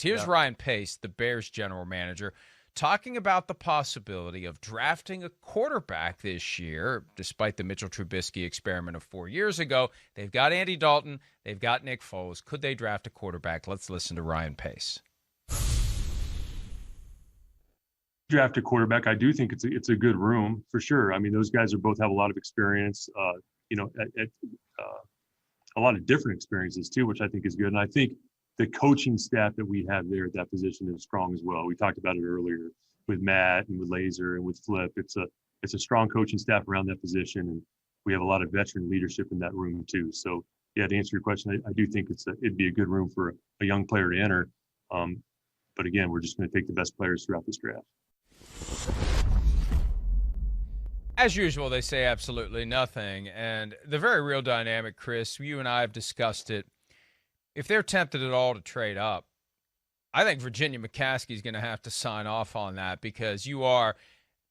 Here's Ryan Pace, the Bears general manager, talking about the possibility of drafting a quarterback this year, despite the Mitchell Trubisky experiment of 4 years ago. They've got Andy Dalton. They've got Nick Foles. Could they draft a quarterback? Let's listen to Ryan Pace. Draft a quarterback. I do think it's a good room for sure. I mean, those guys are both have a lot of experience, at a lot of different experiences too, which I think is good. And I think the coaching staff that we have there at that position is strong as well. We talked about it earlier with Matt and with Laser and with Flip. It's a strong coaching staff around that position, and we have a lot of veteran leadership in that room too. So yeah, to answer your question, I do think it'd be a good room for a young player to enter. But again, we're just going to take the best players throughout this draft. As usual, they say absolutely nothing. And the very real dynamic, Chris, you and I have discussed it. If they're tempted at all to trade up, I think Virginia McCaskey is going to have to sign off on that, because you are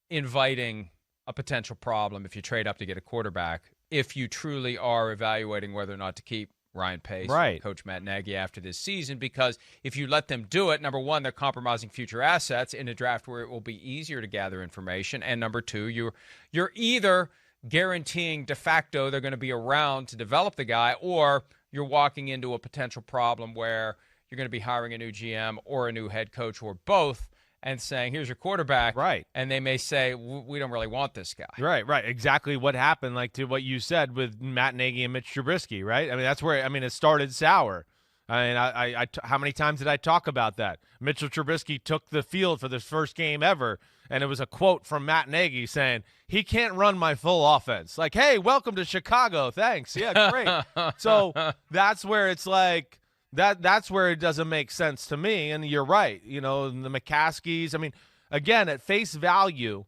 inviting a potential problem if you trade up to get a quarterback, if you truly are evaluating whether or not to keep Ryan Pace, right, Coach Matt Nagy after this season. Because if you let them do it, number one, they're compromising future assets in a draft where it will be easier to gather information. And number two, you're either guaranteeing de facto they're going to be around to develop the guy, or you're walking into a potential problem where you're going to be hiring a new GM or a new head coach or both and saying, here's your quarterback. Right. And they may say, we don't really want this guy. Right. Exactly what happened, like to what you said with Matt Nagy and Mitch Trubisky, right? I mean, that's where, it started sour. I mean, I how many times did I talk about that? Mitchell Trubisky took the field for the first game ever, and it was a quote from Matt Nagy saying, he can't run my full offense. Like, hey, welcome to Chicago. Thanks. Yeah, great. So that's where it's like, that's where it doesn't make sense to me. And you're right. The McCaskies, again, at face value,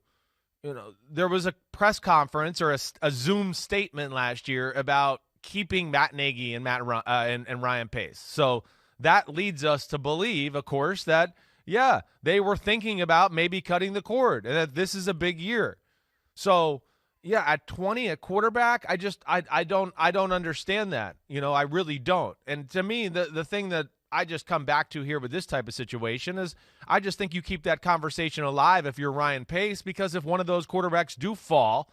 there was a press conference or a Zoom statement last year about keeping Matt Nagy and and Ryan Pace. So that leads us to believe, of course, that, yeah, they were thinking about maybe cutting the cord and that this is a big year. So, yeah, at 20 at quarterback, I don't understand that. I really don't. And to me, the thing that I just come back to here with this type of situation is I just think you keep that conversation alive if you're Ryan Pace, because if one of those quarterbacks do fall,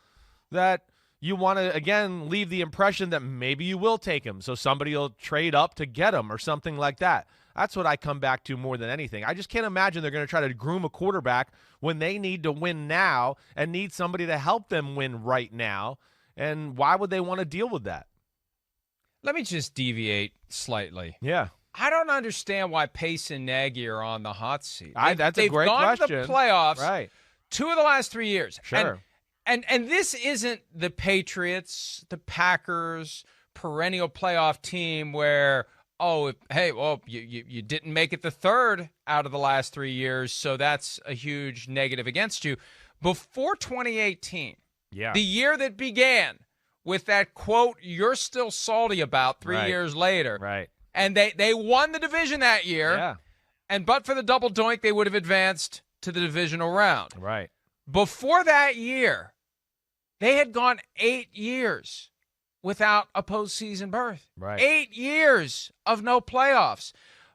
that you want to, again, leave the impression that maybe you will take him, so somebody will trade up to get him or something like that. That's what I come back to more than anything. I just can't imagine they're going to try to groom a quarterback when they need to win now and need somebody to help them win right now. And why would they want to deal with that? Let me just deviate slightly. Yeah. I don't understand why Pace and Nagy are on the hot seat. That's a great question. They've gone to the playoffs right. 2 of the last 3 years. Sure. And this isn't the Patriots, the Packers, perennial playoff team where, you didn't make it the third out of the last 3 years, so that's a huge negative against you. Before 2018, the year that began with that quote you're still salty about 3 years later, right? And they won the division that year, and but for the double doink, they would have advanced to the divisional round. Right. Before that year, they had gone 8 years without a postseason berth. Right. 8 years of no playoffs.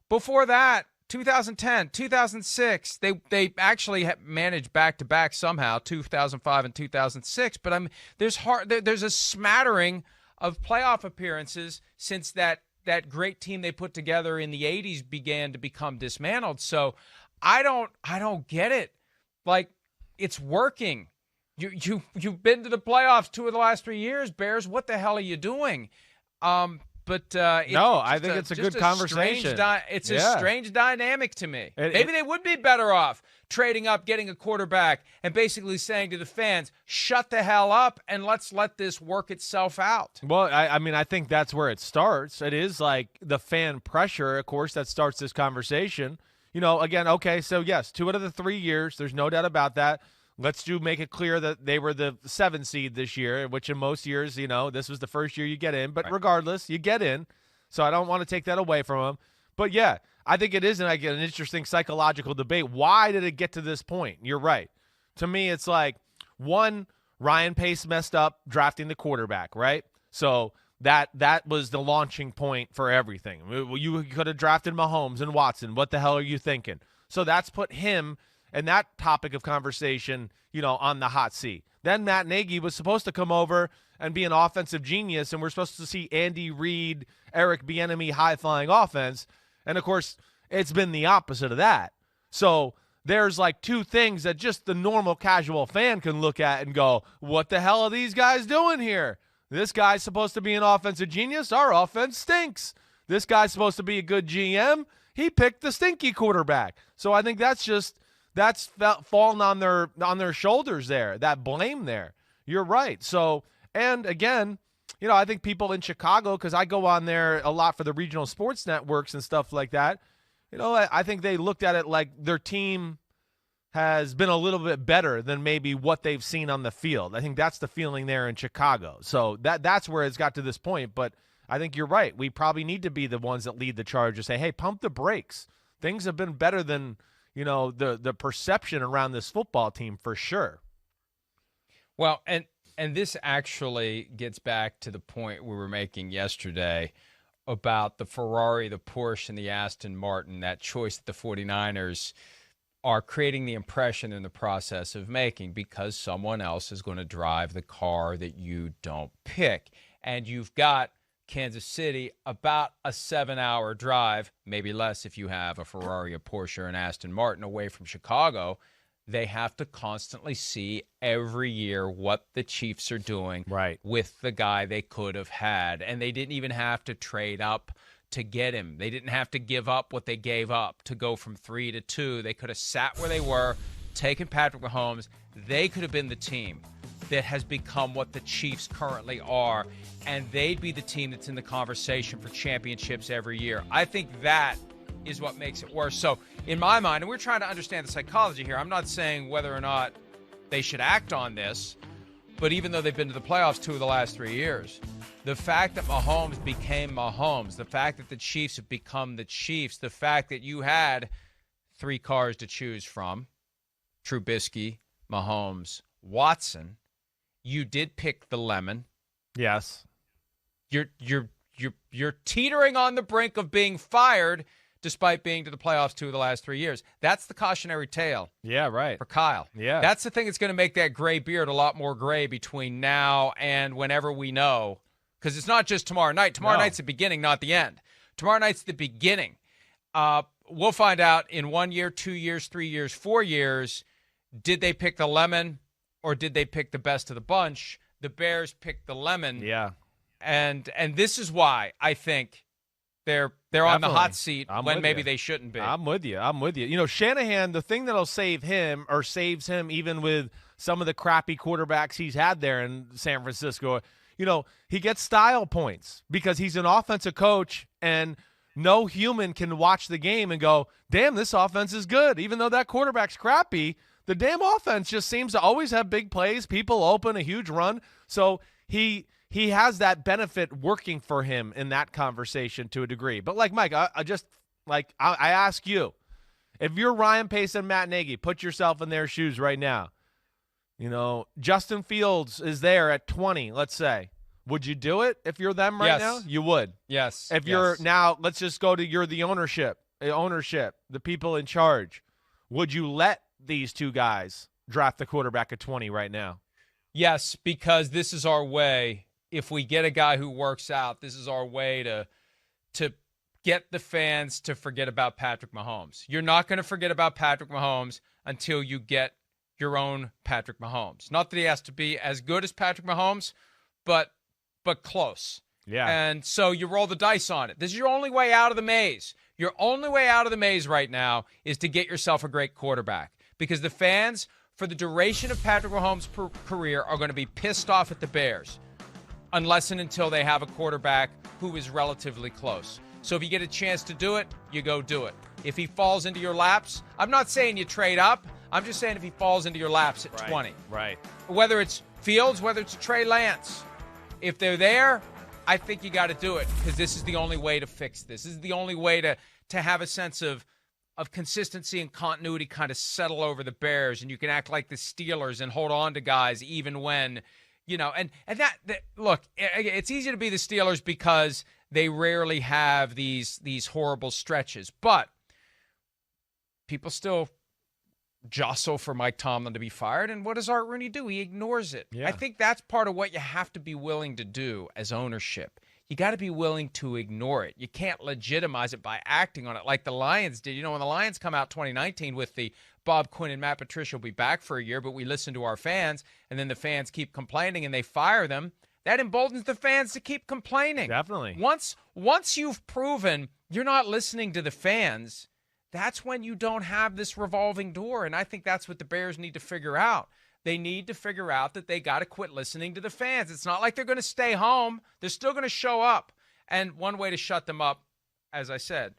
Before that, 2010, 2006, they actually managed back-to-back somehow, 2005 and 2006. But there's a smattering of playoff appearances since that great team they put together in the 80s began to become dismantled. So I don't get it. Like, it's working. You've been to the playoffs 2 of the last 3 years, Bears. What the hell are you doing? I think it's a good conversation. It's a strange dynamic to me. Maybe they would be better off trading up, getting a quarterback, and basically saying to the fans, shut the hell up and let's let this work itself out. Well, I think that's where it starts. It is like the fan pressure, of course, that starts this conversation. Again, okay, so yes, 2 out of the 3 years, there's no doubt about that. Let's make it clear that they were the 7 seed this year, which in most years, this was the first year you get in. But regardless, you get in. So I don't want to take that away from them. But, yeah, I think it is an interesting psychological debate. Why did it get to this point? You're right. To me, it's like, one, Ryan Pace messed up drafting the quarterback, right? So that was the launching point for everything. You could have drafted Mahomes and Watson. What the hell are you thinking? So that's put him and that topic of conversation, on the hot seat. Then Matt Nagy was supposed to come over and be an offensive genius, and we're supposed to see Andy Reid, Eric Bieniemy high-flying offense. And, of course, it's been the opposite of that. So there's like two things that just the normal casual fan can look at and go, what the hell are these guys doing here? This guy's supposed to be an offensive genius. Our offense stinks. This guy's supposed to be a good GM. He picked the stinky quarterback. So I think that's fallen on their shoulders there, that blame there. You're right. So, and again, I think people in Chicago, because I go on there a lot for the regional sports networks and stuff like that, I think they looked at it like their team has been a little bit better than maybe what they've seen on the field. I think that's the feeling there in Chicago. So that's where it's got to this point. But I think you're right. We probably need to be the ones that lead the charge and say, hey, pump the brakes. Things have been better than, the perception around this football team for sure. Well, and this actually gets back to the point we were making yesterday about the Ferrari, the Porsche, and the Aston Martin, that choice that the 49ers are creating the impression in the process of making because someone else is going to drive the car that you don't pick. And you've got Kansas City about a 7-hour drive, maybe less if you have a Ferrari, a Porsche, or an Aston Martin away from Chicago. They have to constantly see every year what the Chiefs are doing with the guy they could have had. And they didn't even have to trade up to get him. They didn't have to give up what they gave up to go from 3 to 2. They could have sat where they were, taken Patrick Mahomes. They could have been the team that has become what the Chiefs currently are, and they'd be the team that's in the conversation for championships every year. I think that is what makes it worse. So in my mind, and we're trying to understand the psychology here, I'm not saying whether or not they should act on this, but even though they've been to the playoffs 2 of the last 3 years, the fact that Mahomes became Mahomes, the fact that the Chiefs have become the Chiefs, the fact that you had 3 cars to choose from, Trubisky, Mahomes, Watson, you did pick the lemon. Yes. You're teetering on the brink of being fired despite being to the playoffs 2 of the last 3 years. That's the cautionary tale. Yeah, right. For Kyle. Yeah. That's the thing that's going to make that gray beard a lot more gray between now and whenever we know. Because it's not just tomorrow night. Tomorrow night's the beginning, not the end. Tomorrow night's the beginning. We'll find out in 1 year, 2 years, 3 years, 4 years, did they pick the lemon or did they pick the best of the bunch? The Bears picked the lemon. Yeah. And this is why I think they're on the hot seat when maybe they shouldn't be. I'm with you. Shanahan, the thing that'll save him or saves him even with some of the crappy quarterbacks he's had there in San Francisco, he gets style points because he's an offensive coach and no human can watch the game and go, damn, this offense is good. Even though that quarterback's crappy, the damn offense just seems to always have big plays, people open, a huge run. So he has that benefit working for him in that conversation to a degree. But like Mike, I ask you, if you're Ryan Pace and Matt Nagy, put yourself in their shoes right now. Justin Fields is there at 20, let's say. Would you do it if you're them right now? You would. Yes. If you're now, let's just go to you're the ownership, the people in charge. Would you let these two guys draft the quarterback at 20 right now? Yes, because this is our way. If we get a guy who works out, this is our way to get the fans to forget about Patrick Mahomes. You're not going to forget about Patrick Mahomes until you get your own Patrick Mahomes. Not that he has to be as good as Patrick Mahomes, but close. Yeah. And so you roll the dice on it. This is your only way out of the maze. Your only way out of the maze right now is to get yourself a great quarterback, because the fans, for the duration of Patrick Mahomes' career, are going to be pissed off at the Bears unless and until they have a quarterback who is relatively close. So if you get a chance to do it, you go do it. If he falls into your laps, I'm not saying you trade up. I'm just saying if he falls into your laps at 20. Right. Whether it's Fields, whether it's Trey Lance. If they're there, I think you got to do it, because this is the only way to fix this. This is the only way to have a sense of consistency and continuity kind of settle over the Bears, and you can act like the Steelers and hold on to guys even when, and that look, it's easy to be the Steelers because they rarely have these horrible stretches, but people still jostle for Mike Tomlin to be fired. And what does Art Rooney do? He ignores it. Yeah. I think that's part of what you have to be willing to do as ownership. You got to be willing to ignore it. You can't legitimize it by acting on it like the Lions did. When the Lions come out 2019 with the Bob Quinn and Matt Patricia will be back for a year, but we listen to our fans, and then the fans keep complaining and they fire them, that emboldens the fans to keep complaining. Definitely. Once you've proven you're not listening to the fans, that's when you don't have this revolving door. And I think that's what the Bears need to figure out. They need to figure out that they got to quit listening to the fans. It's not like they're going to stay home. They're still going to show up. And one way to shut them up, as I said,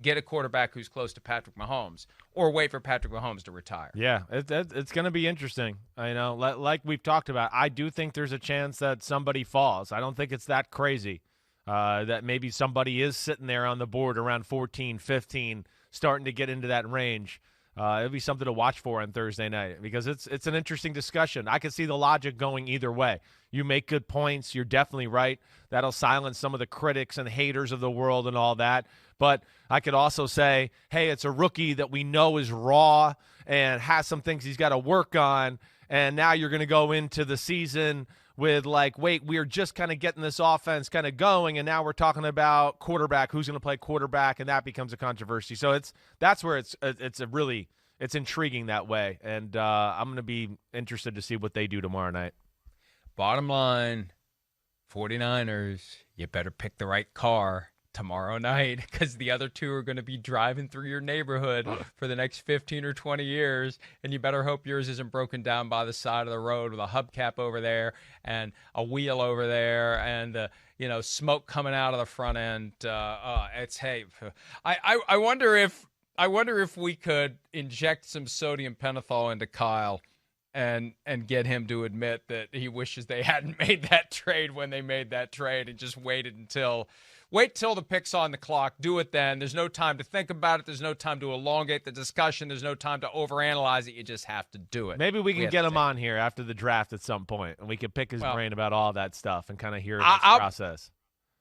get a quarterback who's close to Patrick Mahomes or wait for Patrick Mahomes to retire. Yeah, it's going to be interesting. Like we've talked about, I do think there's a chance that somebody falls. I don't think it's that crazy that maybe somebody is sitting there on the board around 14, 15, starting to get into that range. It'll be something to watch for on Thursday night because it's an interesting discussion. I can see the logic going either way. You make good points. You're definitely right. That'll silence some of the critics and haters of the world and all that. But I could also say, hey, it's a rookie that we know is raw and has some things he's got to work on. And now you're going to go into the season with wait, we're just kind of getting this offense kind of going, and now we're talking about quarterback, who's going to play quarterback, and that becomes a controversy. So that's where it's intriguing that way, and I'm going to be interested to see what they do tomorrow night. Bottom line, 49ers, you better pick the right car tomorrow night because the other two are going to be driving through your neighborhood for the next 15 or 20 years, and you better hope yours isn't broken down by the side of the road with a hubcap over there and a wheel over there and smoke coming out of the front end. I wonder if we could inject some sodium pentothal into Kyle and get him to admit that he wishes they hadn't made that trade when they made that trade and just wait till the pick's on the clock. Do it then. There's no time to think about it. There's no time to elongate the discussion. There's no time to overanalyze it. You just have to do it. Maybe we can get him on here after the draft at some point, and we can pick his brain about all that stuff and kind of hear his process.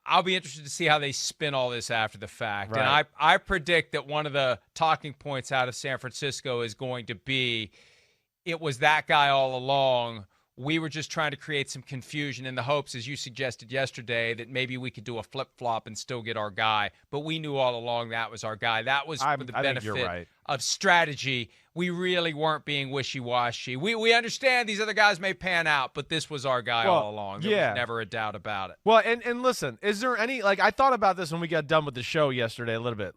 I'll be interested to see how they spin all this after the fact. Right. And I predict that one of the talking points out of San Francisco is going to be, it was that guy all along. We were just trying to create some confusion in the hopes, as you suggested yesterday, that maybe we could do a flip-flop and still get our guy. But we knew all along that was our guy. That was for the benefit of strategy. We really weren't being wishy-washy. We understand these other guys may pan out, but this was our guy all along. There was never a doubt about it. Well, and listen, is there any – I thought about this when we got done with the show yesterday a little bit.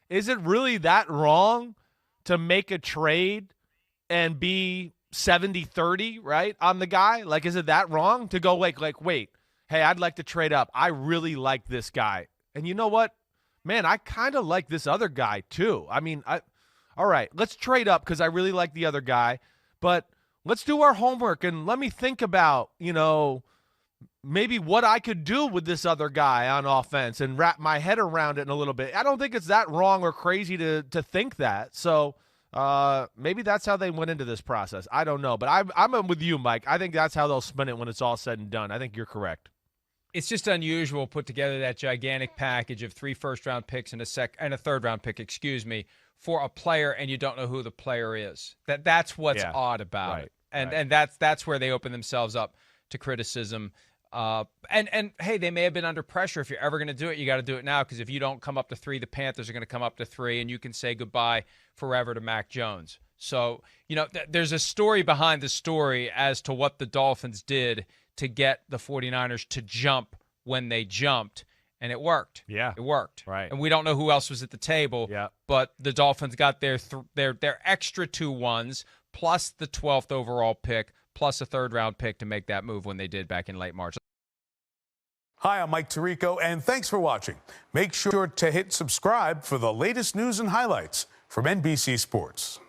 Is it really that wrong to make a trade and be – 70-30, right, on the guy? Is it that wrong to go wait, hey, I'd like to trade up. I really like this guy. And you know what? Man, I kind of like this other guy too. All right, let's trade up because I really like the other guy. But let's do our homework and let me think about, maybe what I could do with this other guy on offense and wrap my head around it in a little bit. I don't think it's that wrong or crazy to think that. So maybe that's how they went into this process. I don't know, but I'm with you, Mike. I think that's how they'll spin it when it's all said and done. I think you're correct. It's just unusual put together that gigantic package of 3 first-round picks and a third-round pick, for a player, and you don't know who the player is. That's what's odd about it, and that's where they open themselves up to criticism. And hey, they may have been under pressure. If you're ever going to do it, you got to do it now, because if you don't come up to 3, the Panthers are going to come up to 3, and you can say goodbye forever to Mac Jones. So, there's a story behind the story as to what the Dolphins did to get the 49ers to jump when they jumped, and it worked. Yeah. It worked. Right. And we don't know who else was at the table, but the Dolphins got their extra 2 ones plus the 12th overall pick plus a third-round pick to make that move when they did back in late March. Hi, I'm Mike Tirico, and thanks for watching. Make sure to hit subscribe for the latest news and highlights from NBC Sports.